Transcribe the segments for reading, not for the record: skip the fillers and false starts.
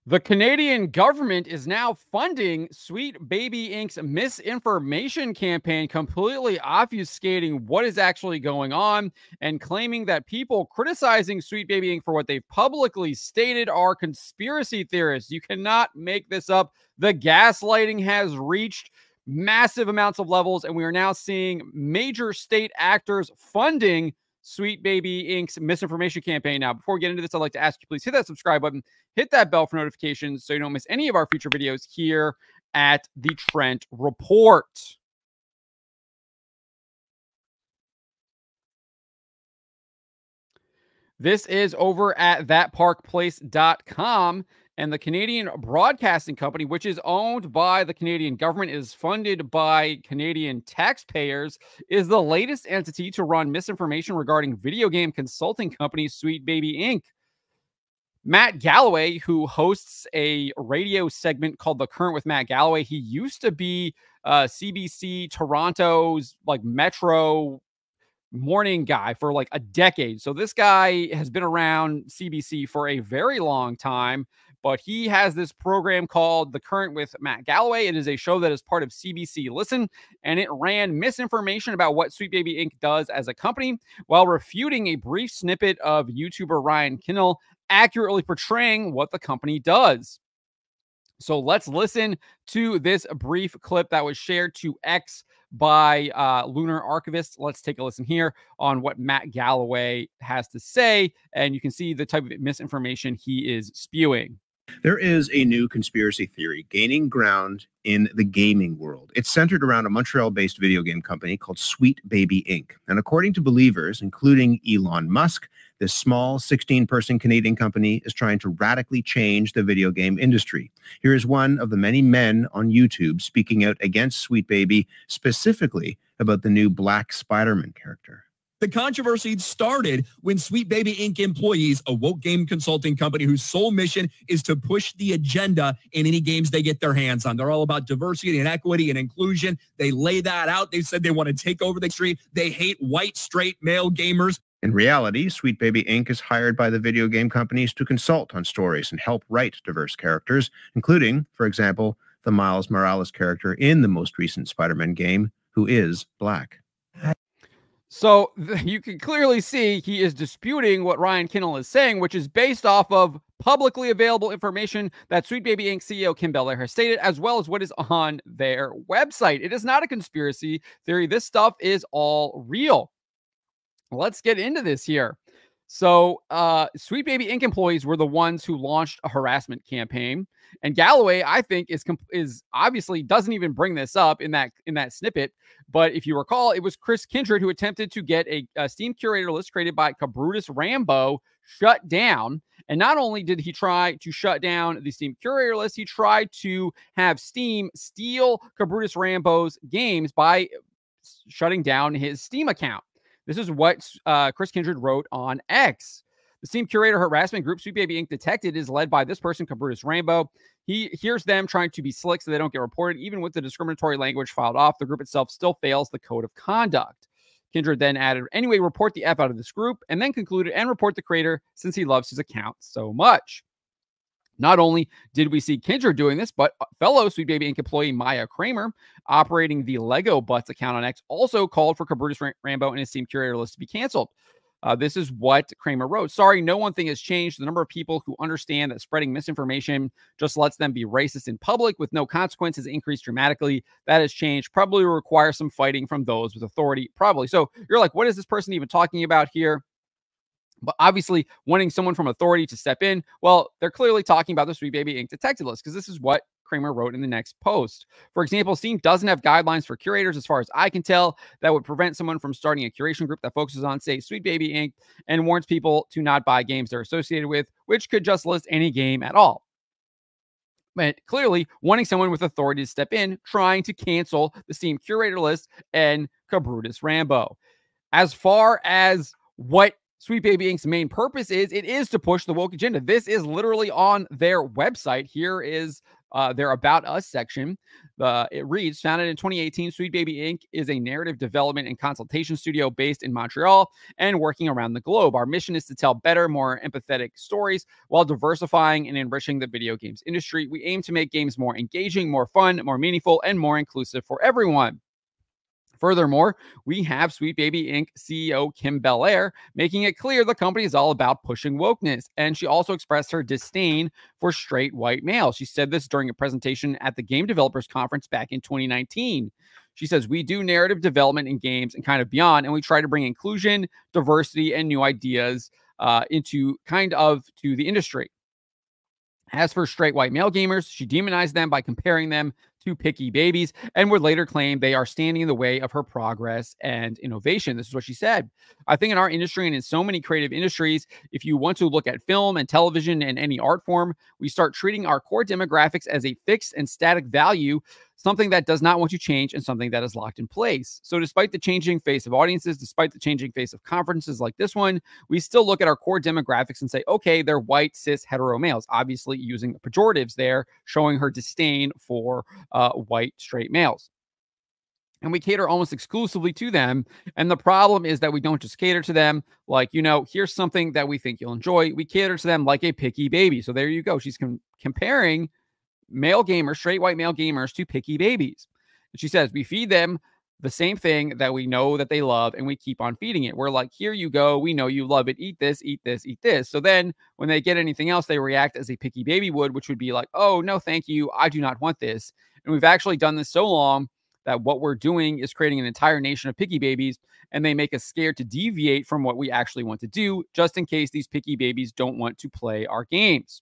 The Canadian government is now funding Sweet Baby Inc.'s misinformation campaign, completely obfuscating what is actually going on and claiming that people criticizing Sweet Baby Inc. for what they've publicly stated are conspiracy theorists. You cannot make this up. The gaslighting has reached massive amounts of levels, and we are now seeing major state actors funding Sweet Baby Inc.'s misinformation campaign. Now, before we get into this, I'd like to ask you, please hit that subscribe button, hit that bell for notifications so you don't miss any of our future videos here at the Trent Report. This is over at thatparkplace.com. And the Canadian Broadcasting Company, which is owned by the Canadian government, is funded by Canadian taxpayers, is the latest entity to run misinformation regarding video game consulting company Sweet Baby Inc. Matt Galloway, who hosts a radio segment called The Current with Matt Galloway, he used to be CBC Toronto's Metro morning guy for like a decade. So this guy has been around CBC for a very long time, but he has this program called The Current with Matt Galloway. It is a show that is part of CBCListen, and it ran misinformation about what Sweet Baby Inc. does as a company while refuting a brief snippet of YouTuber Ryan Kinnell accurately portraying what the company does. So let's listen to this brief clip that was shared to X by Lunar Archivist. Let's take a listen here on what Matt Galloway has to say, and you can see the type of misinformation he is spewing. There is a new conspiracy theory gaining ground in the gaming world. It's centered around a Montreal-based video game company called Sweet Baby Inc. And according to believers, including Elon Musk, this small 16-person Canadian company is trying to radically change the video game industry. Here is one of the many men on YouTube speaking out against Sweet Baby, specifically about the new Black Spider-Man character. The controversy started when Sweet Baby Inc. employees, a woke game consulting company whose sole mission is to push the agenda in any games they get their hands on. They're all about diversity and equity and inclusion. They lay that out. They said they want to take over the industry. They hate white, straight, male gamers. In reality, Sweet Baby Inc. is hired by the video game companies to consult on stories and help write diverse characters, including, for example, the Miles Morales character in the most recent Spider-Man game, who is black. So you can clearly see he is disputing what Ryan Kinnell is saying, which is based off of publicly available information that Sweet Baby Inc. CEO Kim Belair has stated, as well as what is on their website. It is not a conspiracy theory. This stuff is all real. Let's get into this here. So Sweet Baby Inc. employees were the ones who launched a harassment campaign. And Galloway, I think, is obviously doesn't even bring this up in that snippet. But if you recall, it was Chris Kindred who attempted to get a Steam curator list created by Cabrutus Rambo shut down. And not only did he try to shut down the Steam curator list, he tried to have Steam steal Cabrutus Rambo's games by shutting down his Steam account. This is what Chris Kindred wrote on X. The Steam curator harassment group Sweet Baby Inc. detected is led by this person, Cabrutus Rambo. He hears them trying to be slick so they don't get reported. Even with the discriminatory language filed off, the group itself still fails the code of conduct. Kindred then added, anyway, report the F out of this group, and then concluded, and report the creator since he loves his account so much. Not only did we see Kindred doing this, but fellow Sweet Baby Inc. employee Maya Kramer, operating the Lego Butts account on X, also called for Cabrutus Rambo and his Steam curator list to be canceled. This is what Kramer wrote. Sorry, no one thing has changed. The number of people who understand that spreading misinformation just lets them be racist in public with no consequences increased dramatically. That has changed. Probably will require some fighting from those with authority. Probably. So you're like, what is this person even talking about here? But obviously wanting someone from authority to step in, well, they're clearly talking about the Sweet Baby Inc. detected list, because this is what Kramer wrote in the next post. For example, Steam doesn't have guidelines for curators, as far as I can tell, that would prevent someone from starting a curation group that focuses on, say, Sweet Baby Inc. and warns people to not buy games they're associated with, which could just list any game at all. But clearly wanting someone with authority to step in, trying to cancel the Steam curator list and Cabrutus Rambo. As far as what Sweet Baby Inc.'s main purpose is, it is to push the woke agenda. This is literally on their website. Here is their About Us section. It reads, founded in 2018, Sweet Baby Inc. is a narrative development and consultation studio based in Montreal and working around the globe. Our mission is to tell better, more empathetic stories while diversifying and enriching the video games industry. We aim to make games more engaging, more fun, more meaningful, and more inclusive for everyone. Furthermore, we have Sweet Baby Inc. CEO Kim Belair making it clear the company is all about pushing wokeness. And she also expressed her disdain for straight white males. She said this during a presentation at the Game Developers Conference back in 2019. She says, we do narrative development in games and kind of beyond, and we try to bring inclusion, diversity, and new ideas to the industry. As for straight white male gamers, she demonized them by comparing them to picky babies and would later claim they are standing in the way of her progress and innovation. This is what she said. I think in our industry and in so many creative industries, if you want to look at film and television and any art form, we start treating our core demographics as a fixed and static value, something that does not want to change and something that is locked in place. So despite the changing face of audiences, despite the changing face of conferences like this one, we still look at our core demographics and say, okay, they're white, cis, hetero males, obviously using the pejoratives there, showing her disdain for white, straight males. And we cater almost exclusively to them. And the problem is that we don't just cater to them like, here's something that we think you'll enjoy. We cater to them like a picky baby. So there you go. She's comparing male gamers, straight white male gamers, to picky babies. And she says, we feed them the same thing that we know that they love, and we keep on feeding it. We're like, here you go. We know you love it. Eat this, eat this, eat this. So then when they get anything else, they react as a picky baby would, which would be like, oh, no, thank you. I do not want this. And we've actually done this so long that what we're doing is creating an entire nation of picky babies, and they make us scared to deviate from what we actually want to do, just in case these picky babies don't want to play our games.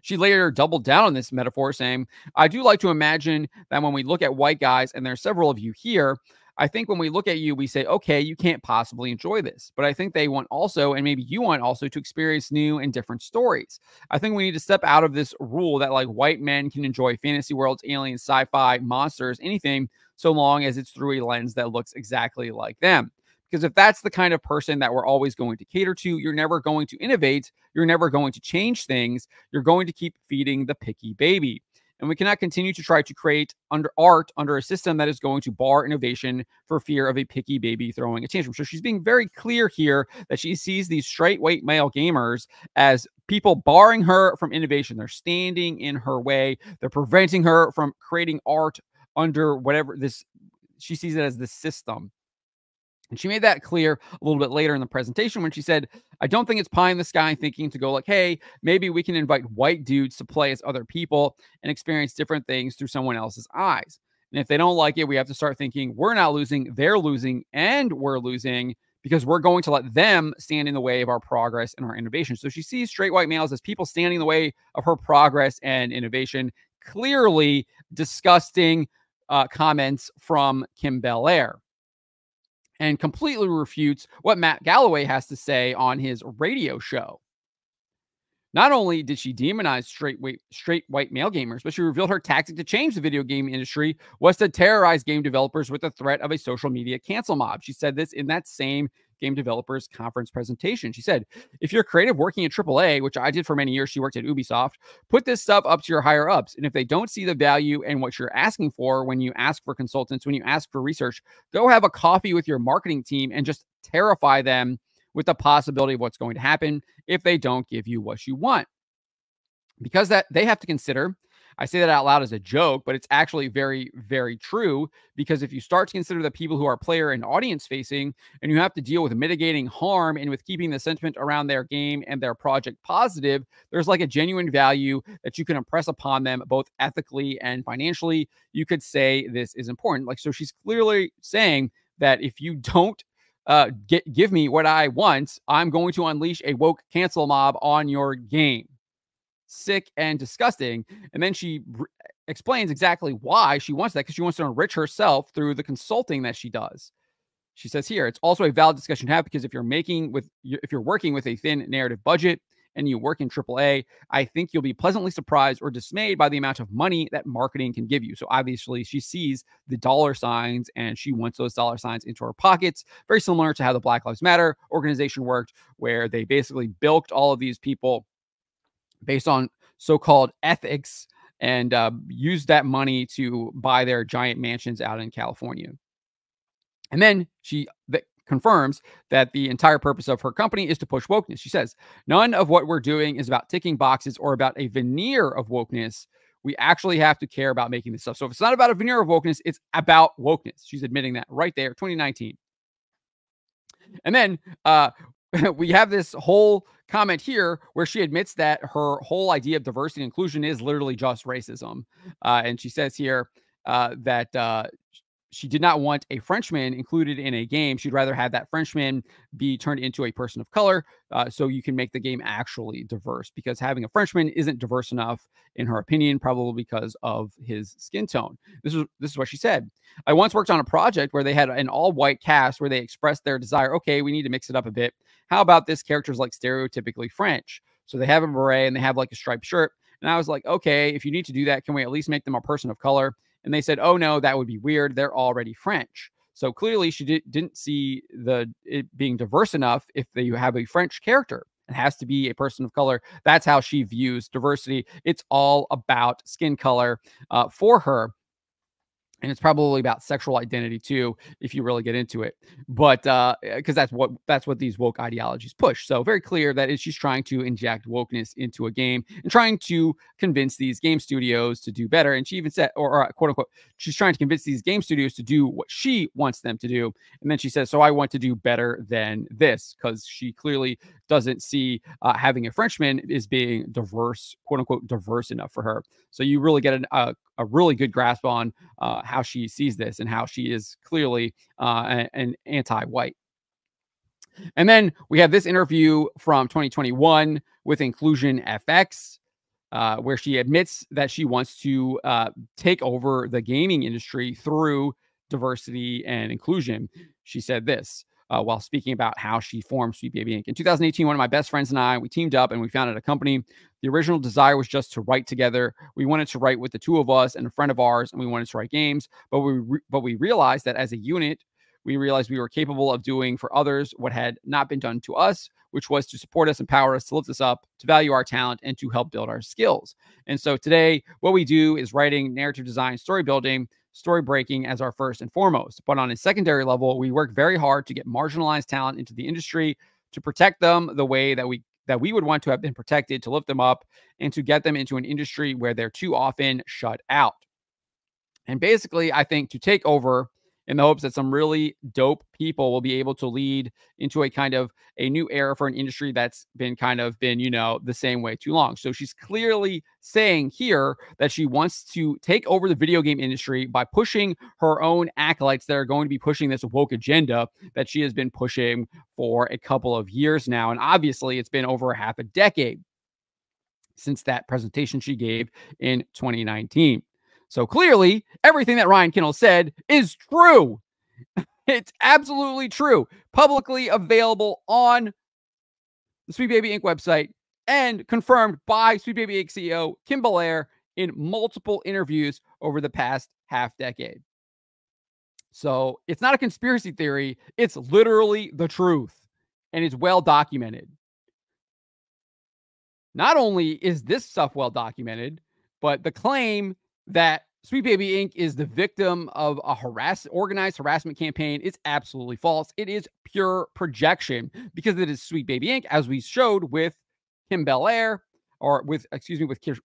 She later doubled down on this metaphor, saying, I do like to imagine that when we look at white guys, and there are several of you here, I think when we look at you, we say, okay, you can't possibly enjoy this. But I think they want also, and maybe you want also, to experience new and different stories. I think we need to step out of this rule that like white men can enjoy fantasy worlds, aliens, sci-fi, monsters, anything, so long as it's through a lens that looks exactly like them. Because if that's the kind of person that we're always going to cater to, you're never going to innovate. You're never going to change things. You're going to keep feeding the picky baby. And we cannot continue to try to create art under a system that is going to bar innovation for fear of a picky baby throwing a tantrum. So she's being very clear here that she sees these straight white male gamers as people barring her from innovation. They're standing in her way. They're preventing her from creating art under whatever this, she sees it as the system. And she made that clear a little bit later in the presentation when she said, I don't think it's pie in the sky thinking to go like, hey, maybe we can invite white dudes to play as other people and experience different things through someone else's eyes. And if they don't like it, we have to start thinking we're not losing, they're losing, and we're losing because we're going to let them stand in the way of our progress and our innovation. So she sees straight white males as people standing in the way of her progress and innovation. Clearly disgusting comments from Kim Belair. And completely refutes what Matt Galloway has to say on his radio show. Not only did she demonize straight white male gamers, but she revealed her tactic to change the video game industry was to terrorize game developers with the threat of a social media cancel mob. She said this in that same Game Developers Conference presentation. She said, if you're creative working at AAA, which I did for many years, she worked at Ubisoft, put this stuff up to your higher ups. And if they don't see the value in what you're asking for when you ask for consultants, when you ask for research, go have a coffee with your marketing team and just terrify them with the possibility of what's going to happen if they don't give you what you want. Because that they have to consider, I say that out loud as a joke, but it's actually very, very true. Because if you start to consider the people who are player and audience facing, and you have to deal with mitigating harm and with keeping the sentiment around their game and their project positive, there's like a genuine value that you can impress upon them, both ethically and financially. You could say this is important. Like, so she's clearly saying that if you don't give me what I want, I'm going to unleash a woke cancel mob on your game. Sick and disgusting. And then she explains exactly why she wants that, because she wants to enrich herself through the consulting that she does. She says here, it's also a valid discussion to have because if you're working with a thin narrative budget and you work in AAA, I think you'll be pleasantly surprised or dismayed by the amount of money that marketing can give you. So obviously she sees the dollar signs and she wants those dollar signs into her pockets, very similar to how the Black Lives Matter organization worked, where they basically bilked all of these people based on so-called ethics and used that money to buy their giant mansions out in California. And then she confirms that the entire purpose of her company is to push wokeness. She says, none of what we're doing is about ticking boxes or about a veneer of wokeness. We actually have to care about making this stuff. So if it's not about a veneer of wokeness, it's about wokeness. She's admitting that right there, 2019. And then we have this whole comment here where she admits that her whole idea of diversity and inclusion is literally just racism. And she says here that she did not want a Frenchman included in a game. She'd rather have that Frenchman be turned into a person of color so you can make the game actually diverse, because having a Frenchman isn't diverse enough, in her opinion, probably because of his skin tone. This is what she said. I once worked on a project where they had an all-white cast where they expressed their desire. Okay, we need to mix it up a bit. How about this character's like stereotypically French? So they have a beret and they have like a striped shirt. And I was like, okay, if you need to do that, can we at least make them a person of color? And they said, oh, no, that would be weird. They're already French. So clearly she didn't see it being diverse enough if you have a French character. It has to be a person of color. That's how she views diversity. It's all about skin color for her. And it's probably about sexual identity too, if you really get into it. But because that's what these woke ideologies push. So very clear that she's trying to inject wokeness into a game and trying to convince these game studios to do better. And she even said, or quote unquote, she's trying to convince these game studios to do what she wants them to do. And then she says, so I want to do better than this, because she clearly doesn't see having a Frenchman as being diverse, quote unquote, diverse enough for her. So you really get a really good grasp on how she sees this and how she is clearly an anti-white. And then we have this interview from 2021 with Inclusion FX, where she admits that she wants to take over the gaming industry through diversity and inclusion. She said this while speaking about how she formed Sweet Baby Inc. In 2018, one of my best friends and I, we teamed up and we founded a company. The original desire was just to write together. We wanted to write with the two of us and a friend of ours, and we wanted to write games. But we realized that as a unit, we realized we were capable of doing for others what had not been done to us, which was to support us, empower us, to lift us up, to value our talent, and to help build our skills. And so today, what we do is writing, narrative design, story building, story breaking as our first and foremost. But on a secondary level, we work very hard to get marginalized talent into the industry, to protect them the way that we would want to have been protected, to lift them up, and to get them into an industry where they're too often shut out. And basically, I think to take over in the hopes that some really dope people will be able to lead into a kind of a new era for an industry that's been the same way too long. So she's clearly saying here that she wants to take over the video game industry by pushing her own acolytes that are going to be pushing this woke agenda that she has been pushing for a couple of years now. And obviously it's been over half a decade since that presentation she gave in 2019. So clearly, everything that Ryan Kindle said is true. It's absolutely true. Publicly available on the Sweet Baby Inc. website and confirmed by Sweet Baby Inc. CEO Kim Belair in multiple interviews over the past half decade. So it's not a conspiracy theory. It's literally the truth, and it's well documented. Not only is this stuff well documented, but the claim that Sweet Baby Inc. is the victim of a organized harassment campaign is absolutely false. It is pure projection, because it is Sweet Baby Inc., as we showed with Kim Belair, or with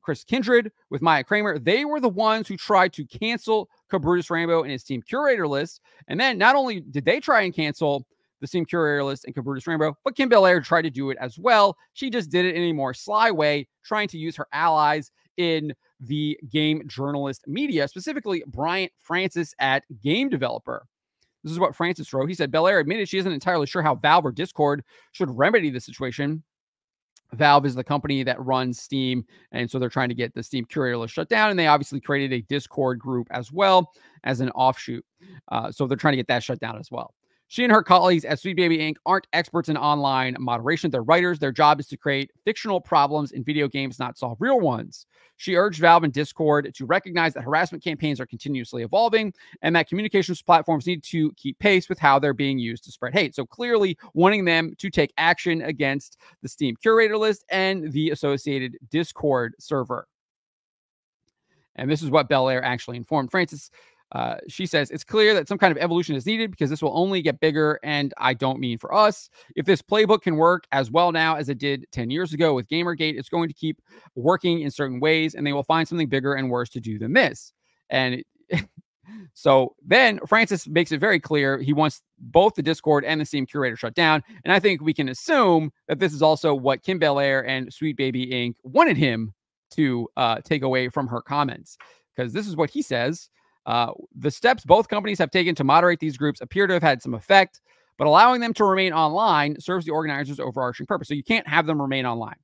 Chris Kindred, with Maya Kramer. They were the ones who tried to cancel Cabrutus Rainbow and his team curator list. And then not only did they try and cancel the team curator list and Cabrutus Rainbow, but Kim Belair tried to do it as well. She just did it in a more sly way, trying to use her allies in the game journalist media, specifically Bryant Francis at Game Developer. This is what Francis wrote. He said, Belair admitted she isn't entirely sure how Valve or Discord should remedy the situation. Valve is the company that runs Steam, and so they're trying to get the Steam curator list shut down, and they obviously created a Discord group as well as an offshoot. So they're trying to get that shut down as well. She and her colleagues at Sweet Baby Inc. aren't experts in online moderation. They're writers. Their job is to create fictional problems in video games, not solve real ones. She urged Valve and Discord to recognize that harassment campaigns are continuously evolving and that communications platforms need to keep pace with how they're being used to spread hate. So clearly wanting them to take action against the Steam curator list and the associated Discord server. And this is what Belair actually informed Francis. She says, it's clear that some kind of evolution is needed because this will only get bigger, and I don't mean for us. If this playbook can work as well now as it did 10 years ago with Gamergate, it's going to keep working in certain ways, and they will find something bigger and worse to do than this. And so then Francis makes it very clear he wants both the Discord and the Steam curator shut down. And I think we can assume that this is also what Kim Belair and Sweet Baby Inc. wanted him to take away from her comments, because this is what he says. The steps both companies have taken to moderate these groups appear to have had some effect, but allowing them to remain online serves the organizers' overarching purpose. So you can't have them remain online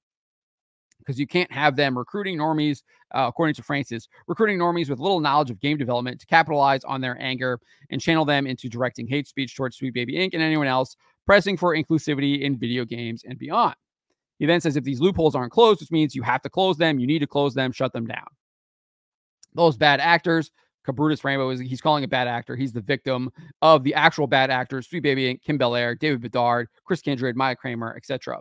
because you can't have them recruiting normies, according to Francis, recruiting normies with little knowledge of game development to capitalize on their anger and channel them into directing hate speech towards Sweet Baby Inc. and anyone else pressing for inclusivity in video games and beyond. He then says if these loopholes aren't closed, which means you have to close them, you need to close them, shut them down. Those bad actors, Cabrutus Rainbow, he's calling a bad actor. He's the victim of the actual bad actors, Sweet Baby Inc., Kim Belair, David Bedard, Chris Kindred, Maya Kramer, etc.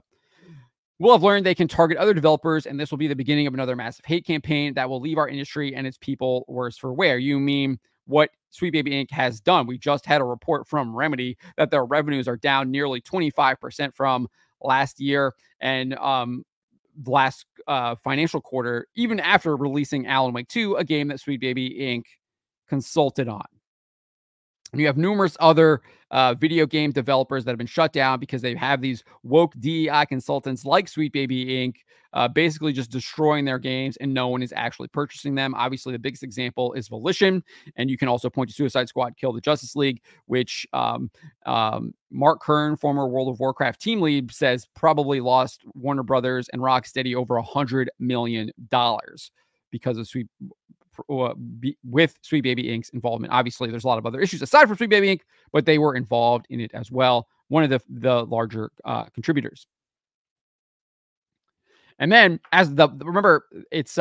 We'll have learned they can target other developers, and this will be the beginning of another massive hate campaign that will leave our industry and its people worse for wear. You mean what Sweet Baby Inc. has done? We just had a report from Remedy that their revenues are down nearly 25% from last year, and last financial quarter, even after releasing Alan Wake 2, a game that Sweet Baby Inc. consulted on. And you have numerous other video game developers that have been shut down because they have these woke DEI consultants like Sweet Baby Inc. Basically just destroying their games, and no one is actually purchasing them. Obviously, the biggest example is Volition, and you can also point to Suicide Squad Kill the Justice League, which Mark Kern, former World of Warcraft team lead, says probably lost Warner Brothers and Rocksteady over $100 million because of with Sweet Baby Inc.'s involvement. Obviously, there's a lot of other issues aside from Sweet Baby Inc., but they were involved in it as well. One of the larger contributors. And then, remember, it's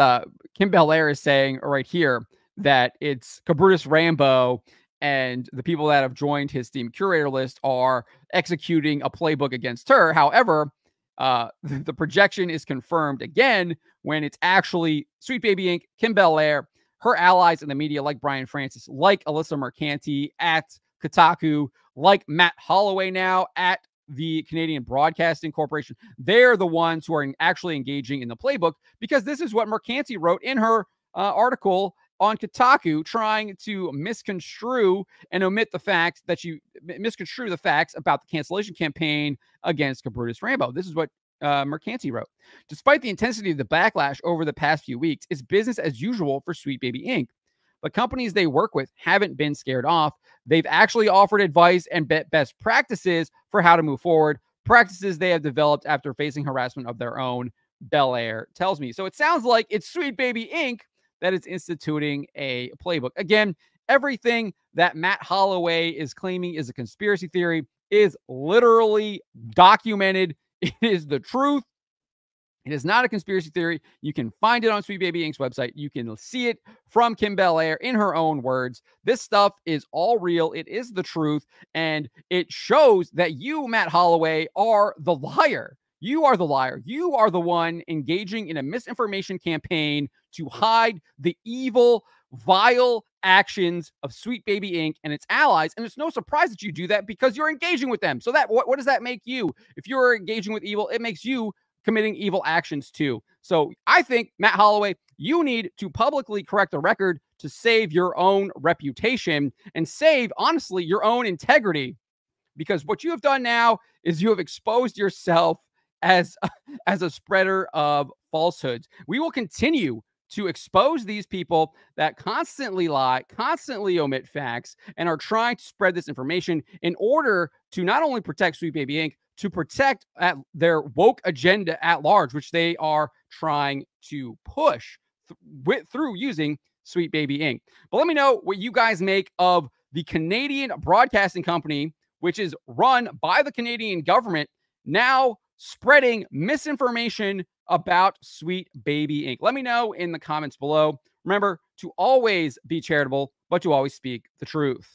Kim Belair is saying right here that it's Cabrutus Rambo and the people that have joined his Steam curator list are executing a playbook against her. However, the projection is confirmed again when it's actually Sweet Baby Inc., Kim Belair, her allies in the media like Brian Francis, like Alyssa Mercanti at Kotaku, like Matt Holloway now at the Canadian Broadcasting Corporation. They're the ones who are actually engaging in the playbook, because this is what Mercanti wrote in her article on Kotaku, trying to misconstrue and omit the fact that misconstrue the facts about the cancellation campaign against Cabrutus Rambo. This is what Mercanti wrote. Despite the intensity of the backlash over the past few weeks, it's business as usual for Sweet Baby Inc. The companies they work with haven't been scared off. They've actually offered advice and best practices for how to move forward, practices they have developed after facing harassment of their own, Belair tells me. So it sounds like it's Sweet Baby Inc. that is instituting a playbook. Again, everything that Matt Holloway is claiming is a conspiracy theory is literally documented. It is the truth. It is not a conspiracy theory. You can find it on Sweet Baby Inc.'s website. You can see it from Kim Belair in her own words. This stuff is all real. It is the truth. And it shows that you, Matt Holloway, are the liar. You are the liar. You are the one engaging in a misinformation campaign to hide the evil, vile actions of Sweet Baby Inc. and its allies. And it's no surprise that you do that because you're engaging with them. So that what does that make you? If you're engaging with evil, it makes you committing evil actions too. So I think, Matt Holloway, you need to publicly correct the record to save your own reputation and save, honestly, your own integrity. Because what you have done now is you have exposed yourself as a spreader of falsehoods. We will continue to expose these people that constantly lie, constantly omit facts, and are trying to spread this information in order to not only protect Sweet Baby Inc., to protect their woke agenda at large, which they are trying to push through using Sweet Baby Inc. But let me know what you guys make of the Canadian Broadcasting Company, which is run by the Canadian government, now spreading misinformation about Sweet Baby Inc. Let me know in the comments below. Remember to always be charitable, but to always speak the truth.